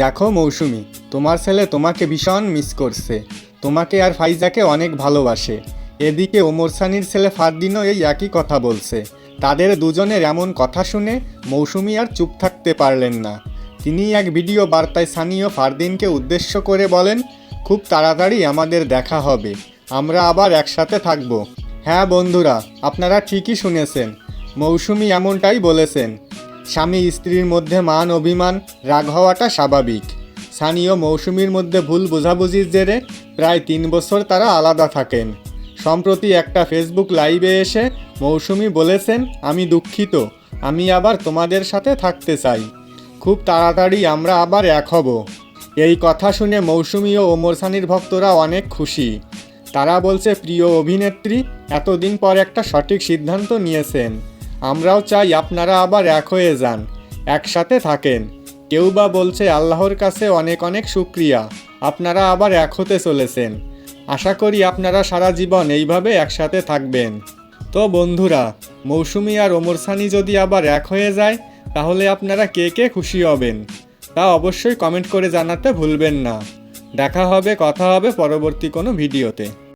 দেখো মৌসুমি, তোমার ছেলে তোমাকে ভীষণ মিস করছে। তোমাকে আর ফাইজাকে অনেক ভালোবাসে। এদিকে ওমর সানির ছেলে ফারদিনও এই একই কথা বলছে। তাদের দুজনের এমন কথা শুনে মৌসুমি আর চুপ থাকতে পারলেন না। তিনি এক ভিডিও বার্তায় সানি ও ফারদিনকে উদ্দেশ্য করে বলেন, খুব তাড়াতাড়ি আমাদের দেখা হবে, আমরা আবার একসাথে থাকব। হ্যাঁ বন্ধুরা, আপনারা ঠিকই শুনেছেন, মৌসুমি এমনটাই বলেছেন। স্বামী স্ত্রীর মধ্যে মান অভিমান রাগ হওয়াটা স্বাভাবিক। সানি ও মৌসুমীর মধ্যে ভুল বোঝাবুঝির জেরে প্রায় 3 বছর তারা আলাদা থাকেন। সম্প্রতি একটা ফেসবুক লাইভে এসে মৌসুমী বলেছেন, আমি দুঃখিত, আমি আবার তোমাদের সাথে থাকতে চাই, খুব তাড়াতাড়ি আমরা আবার এক হব। এই কথা শুনে মৌসুমী ও ওমর সানির ভক্তরা অনেক খুশি। তারা বলছে, প্রিয় অভিনেত্রী এতদিন পর একটা সঠিক সিদ্ধান্ত নিয়েছেন। আমরাও চাই আপনারা আবার এক হয়ে যান, একসাথে থাকেন। কেউ বা বলছে আল্লাহর কাছে অনেক অনেক শুকরিয়া, আপনারা আবার এক হতে চলেছেন। আশা করি আপনারা সারা জীবন এইভাবে একসাথে থাকবেন। তো বন্ধুরা, মৌসুমী আর ওমর সানি যদি আবার এক হয়ে যায়, তাহলে আপনারা কে কে খুশি হবেন তা অবশ্যই কমেন্ট করে জানাতে ভুলবেন না। দেখা হবে, কথা হবে পরবর্তী কোনো ভিডিওতে।